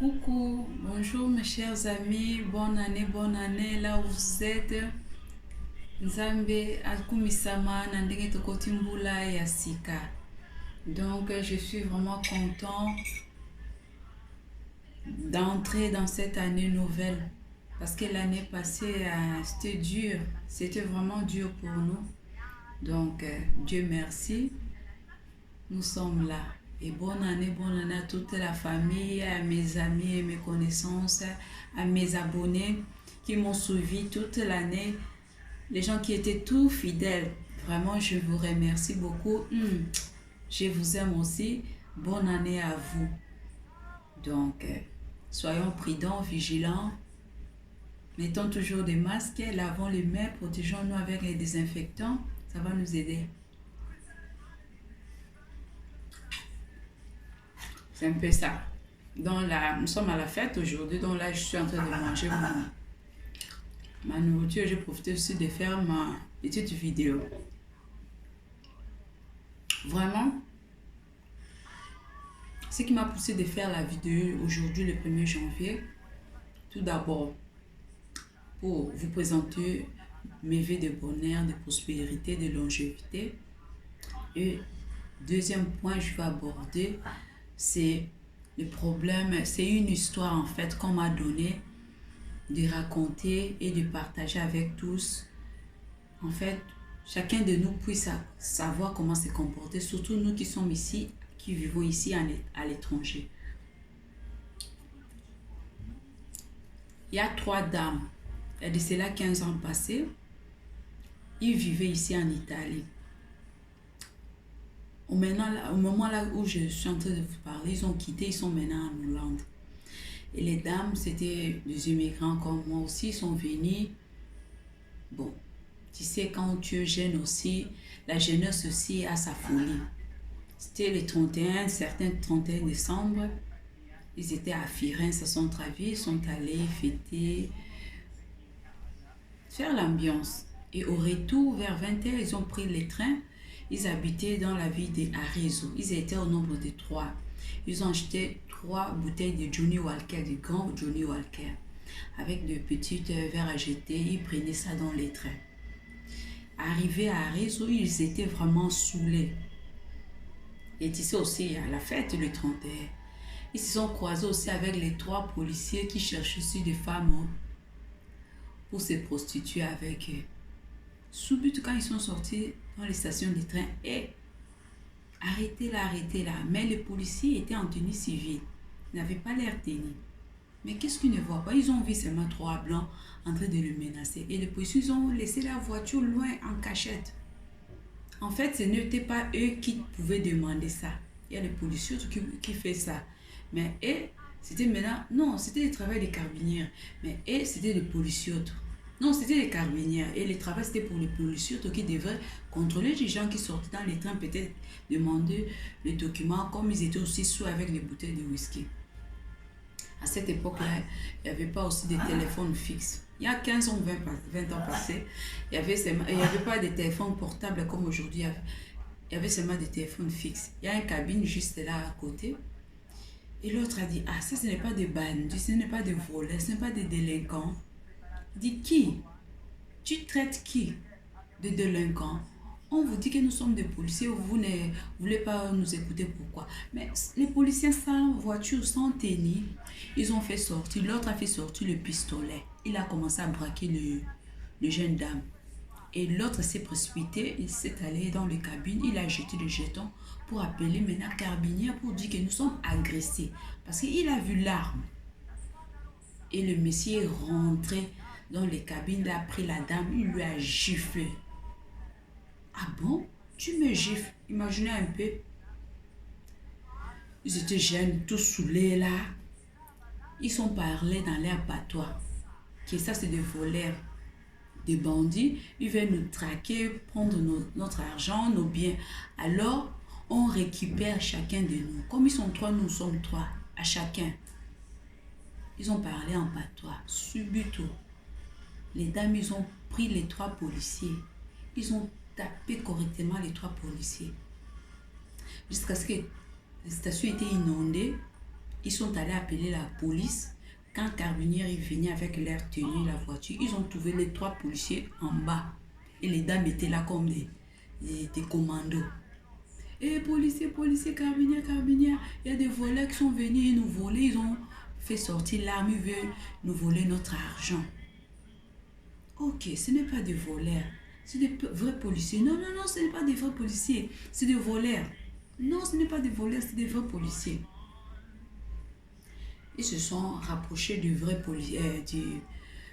Coucou, bonjour mes chers amis, bonne année là où vous êtes. Nzambe akumisama na ndenge tokoti mbula ya sika. Donc je suis vraiment content d'entrer dans cette année nouvelle parce que l'année passée c'était dur, c'était vraiment dur pour nous. Donc Dieu merci, nous sommes là. Et bonne année à toute la famille, à mes amis et mes connaissances, à mes abonnés qui m'ont suivi toute l'année, les gens qui étaient tout fidèles. Vraiment, je vous remercie beaucoup. Je vous aime aussi. Bonne année à vous. Donc, soyons prudents, vigilants. Mettons toujours des masques, lavons les mains, protégeons-nous avec les désinfectants. Ça va nous aider. C'est un peu ça. Donc là, nous sommes à la fête aujourd'hui. Donc là, je suis en train de manger ma nourriture. J'ai profité aussi de faire ma petite vidéo. Vraiment, ce qui m'a poussé de faire la vidéo aujourd'hui, le 1er janvier, tout d'abord, pour vous présenter mes vœux de bonheur, de prospérité, de longévité. Et deuxième point, je vais aborder, c'est le problème, c'est une histoire en fait qu'on m'a donné de raconter et de partager avec tous. En fait, chacun de nous puisse savoir comment se comporter, surtout nous qui sommes ici, qui vivons ici à l'étranger. Il y a 3 dames, il y a de cela 15 ans passés, ils vivaient ici en Italie. Au moment là où je suis en train de vous parler, ils ont quitté, ils sont maintenant en Hollande. Et les dames, c'était des immigrants comme moi aussi, ils sont venus. Bon, tu sais, quand tu es jeune aussi, la jeunesse aussi a sa folie. C'était le 31, certains 31 décembre, ils étaient à Firenze, à son avis, ils sont allés fêter, faire l'ambiance. Et au retour, vers 20h, ils ont pris les trains. Ils habitaient dans la ville d'Arezzo. Ils étaient au nombre de 3. Ils ont acheté 3 bouteilles de Johnny Walker, de grand Johnny Walker, avec de petites verres à jeter. Ils prenaient ça dans les trains. Arrivés à Arezzo, ils étaient vraiment saoulés. Et ici aussi, à la fête, le 31, ils se sont croisés aussi avec les 3 policiers qui cherchaient aussi des femmes pour se prostituer avec eux. Subito, quand ils sont sortis dans les stations de train, arrêtez là. Mais les policiers étaient en tenue civile. Ils n'avaient pas l'air tenus. Mais qu'est-ce qu'ils ne voient pas? Ils ont vu seulement 3 blancs en train de le menacer. Et les policiers ils ont laissé la voiture loin en cachette. En fait, ce n'était pas eux qui pouvaient demander ça. Il y a les policiers qui font ça. Mais eux, c'était maintenant... Non, c'était le travail des carabiniers. Mais eux, c'était les policiers. Non, c'était les carabiniers. Et le travail, c'était pour les policiers qui devraient contrôler les gens qui sortaient dans les trains, peut-être demander les documents, comme ils étaient aussi sous avec les bouteilles de whisky. À cette époque-là, il n'y avait pas aussi de téléphones fixes. Il y a 15 ou 20 ans passés, il n'y avait pas de téléphones portables comme aujourd'hui. Il y avait seulement des téléphones fixes. Il y a une cabine juste là à côté. Et l'autre a dit, ah, ça, ce n'est pas des bandits, ce n'est pas des voleurs, ce n'est pas des délinquants. Il dit, qui? Tu traites qui de délinquants? On vous dit que nous sommes des policiers, vous ne voulez pas nous écouter, pourquoi? Mais les policiers sans voiture, sans tenue, ils ont fait sortir, l'autre a fait sortir le pistolet. Il a commencé à braquer le jeune dame. Et l'autre s'est précipité, il s'est allé dans le cabine, il a jeté le jeton pour appeler maintenant carabinier pour dire que nous sommes agressés. Parce qu'il a vu l'arme. Et le monsieur est rentré dans les cabines, il a pris la dame, il lui a giflé. Ah bon? Tu me gifles? Imaginez un peu. Ils étaient jeunes, tous saoulés là. Ils sont parlés dans l'air patois. Que ça, c'est des voleurs, des bandits. Ils veulent nous traquer, prendre notre argent, nos biens. Alors, on récupère chacun de nous. Comme ils sont 3, nous sommes 3, à chacun. Ils ont parlé en patois. Subito. Les dames, ils ont pris les 3 policiers. Ils ont tapé correctement les 3 policiers. Jusqu'à ce que la station était inondée. Ils sont allés appeler la police. Quand Carabinieri venait avec leur tenue, la voiture, ils ont trouvé les 3 policiers en bas. Et les dames étaient là comme des commandos. Et policiers, policiers, carabiniers, il y a des voleurs qui sont venus nous voler. Ils ont fait sortir l'arme, ils veulent nous voler notre argent. Ok, ce n'est pas des voleurs. C'est des vrais policiers. Non, non, non, ce n'est pas des vrais policiers. C'est des voleurs. Non, ce n'est pas des voleurs, c'est des vrais policiers. Ils se sont rapprochés du vrai policier,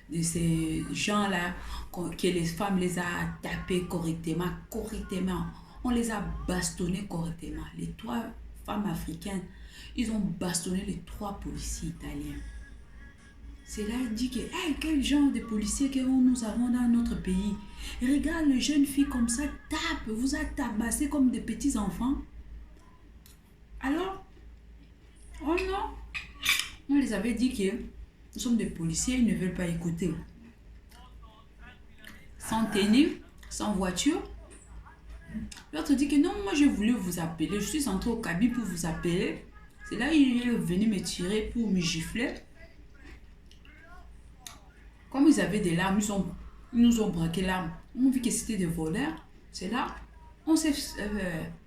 de ces gens-là, que les femmes les a tapés correctement. On les a bastonnés correctement. Les 3 femmes africaines, ils ont bastonné les 3 policiers italiens. C'est là qu'il dit que hey, quel genre de policiers que nous avons dans notre pays. Et regarde les jeunes filles comme ça, vous a tabassé comme des petits enfants. Alors, oh non, on les avait dit que nous sommes des policiers, ils ne veulent pas écouter. Sans tenue, sans voiture. L'autre dit que non, moi je voulais vous appeler. Je suis entré au cabine pour vous appeler. C'est là qu'il est venu me tirer pour me gifler. Comme ils avaient des larmes, ils nous ont braqué l'arme. On a vu que c'était des voleurs. C'est là, on s'est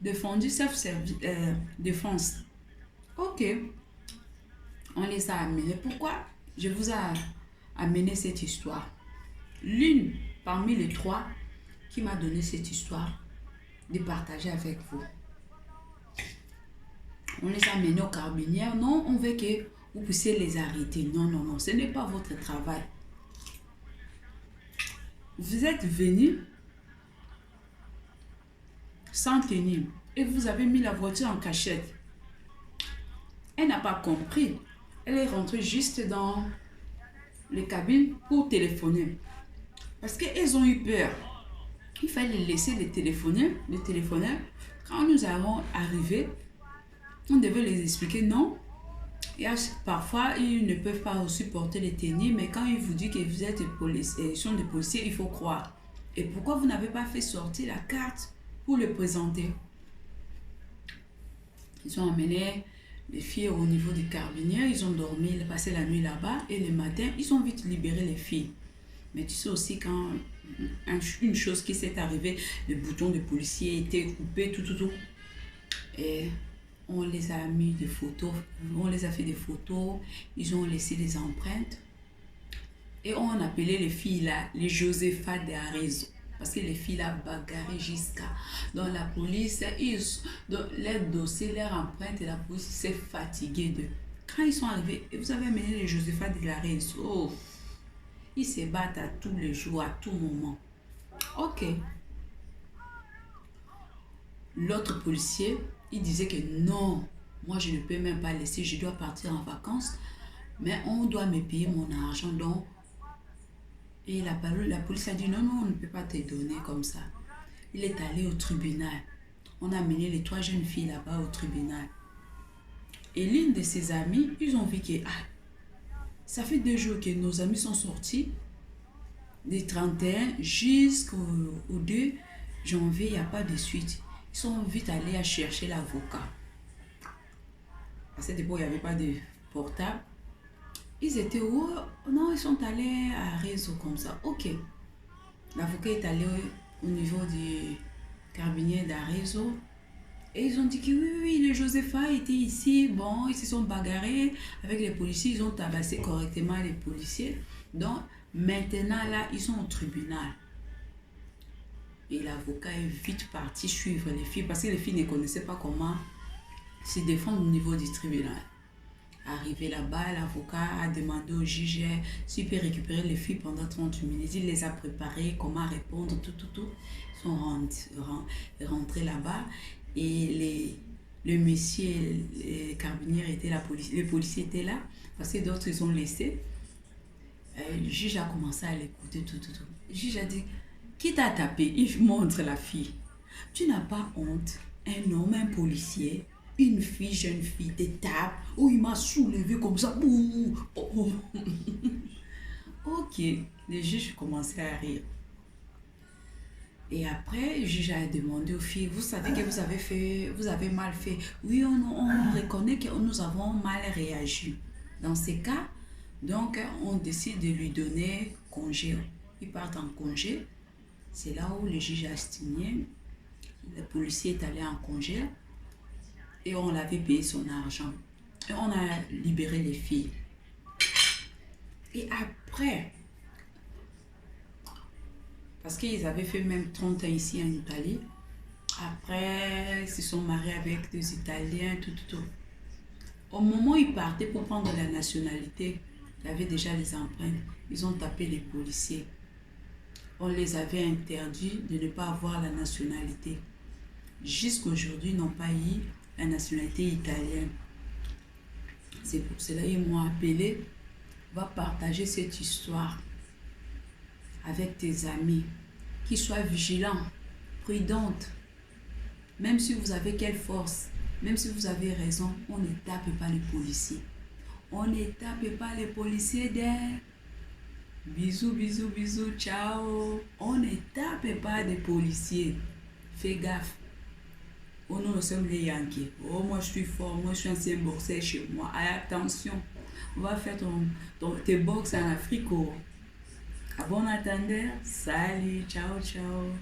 défendu, self-défense. Ok. On les a amenés. Pourquoi je vous ai amené cette histoire? L'une parmi les 3 qui m'a donné cette histoire de partager avec vous. On les a amenés aux carabiniers. Non, on veut que vous puissiez les arrêter. Non, non, non, ce n'est pas votre travail. Vous êtes venus sans tenue et vous avez mis la voiture en cachette. Elle n'a pas compris. Elle est rentrée juste dans les cabines pour téléphoner. Parce qu'elles ont eu peur. Il fallait laisser les téléphoner. Quand nous allons arriver, on devait les expliquer non. Et parfois, ils ne peuvent pas supporter les tenues, mais quand ils vous disent que vous êtes des policiers, il faut croire. Et pourquoi vous n'avez pas fait sortir la carte pour le présenter? Ils ont amené les filles au niveau du carabinier, ils ont dormi, ils ont passé la nuit là-bas, et le matin, ils ont vite libéré les filles. Mais tu sais aussi quand une chose qui s'est arrivée, le bouton de policier était coupé, tout. Et on les a mis des photos, on les a fait des photos, ils ont laissé des empreintes. Et on appelait les filles là, les Josepha de Arezzo. Parce que les filles là bagarré jusqu'à. Dans la police, dans leur dossier, leur empreinte, et la police s'est fatiguée d'eux. Quand ils sont arrivés, vous avez amené les Josepha de Arezzo. Oh, ils se battent à tous les jours, à tout moment. Ok. L'autre policier, il disait que non, moi je ne peux même pas laisser, je dois partir en vacances, mais on doit me payer mon argent. Donc, et la police a dit non, non, on ne peut pas te donner comme ça. Il est allé au tribunal. On a amené les 3 jeunes filles là-bas au tribunal. Et l'une de ses amies, ils ont vu que ça fait 2 jours que nos amis sont sortis, des 31 jusqu'au 2 janvier, il n'y a pas de suite. Ils sont vite allés à chercher l'avocat. À cette époque, il n'y avait pas de portable. Ils étaient où? Non, ils sont allés à Réseau comme ça. Ok. L'avocat est allé au niveau du cabinet d'Arezzo. Et ils ont dit que oui, le Josepha était ici. Bon, ils se sont bagarrés avec les policiers. Ils ont tabassé correctement les policiers. Donc, maintenant, là, ils sont au tribunal. Et l'avocat est vite parti suivre les filles parce que les filles ne connaissaient pas comment se défendre au niveau du tribunal. Arrivé là-bas, l'avocat a demandé au juge s'il peut récupérer les filles pendant 30 minutes. Il les a préparées, comment répondre, tout. Ils sont rentrés là-bas et le monsieur, les carabiniers étaient là, les policiers étaient là parce que d'autres ils ont laissé. Le juge a commencé à l'écouter, tout. Le juge a dit, qui t'a tapé? Il montre la fille. Tu n'as pas honte? Un homme, un policier, une fille, jeune fille, te tape. Oh, il m'a soulevé comme ça. Oh. Ok, le juge commençait à rire. Et après, le juge a demandé aux filles, vous savez que vous avez mal fait. Oui, on reconnaît que nous avons mal réagi. Dans ces cas, donc, on décide de lui donner congé. Ils partent en congé. C'est là où le juge a estimé, le policier est allé en congé et on l'avait payé son argent. Et on a libéré les filles. Et après, parce qu'ils avaient fait même 30 ans ici en Italie, après, ils se sont mariés avec des Italiens, tout. Au moment où ils partaient pour prendre la nationalité, il y avait déjà les empreintes. Ils ont tapé les policiers. On les avait interdits de ne pas avoir la nationalité. Jusqu'aujourd'hui, ils n'ont pas eu la nationalité italienne. C'est pour cela qu'ils m'ont appelé. Va partager cette histoire avec tes amis. Qu'ils soient vigilants, prudentes. Même si vous avez quelle force, même si vous avez raison, on ne tape pas les policiers. On ne tape pas les policiers d'air. Bisous, bisous, bisous, ciao. On ne tape pas des policiers. Fais gaffe. Oh non, nous sommes les Yankees. Oh, moi je suis fort, moi je suis ancien boxeur chez moi. Allez, attention, on va faire tes box en Afrique. Oh. À bon attendeur, salut, ciao, ciao.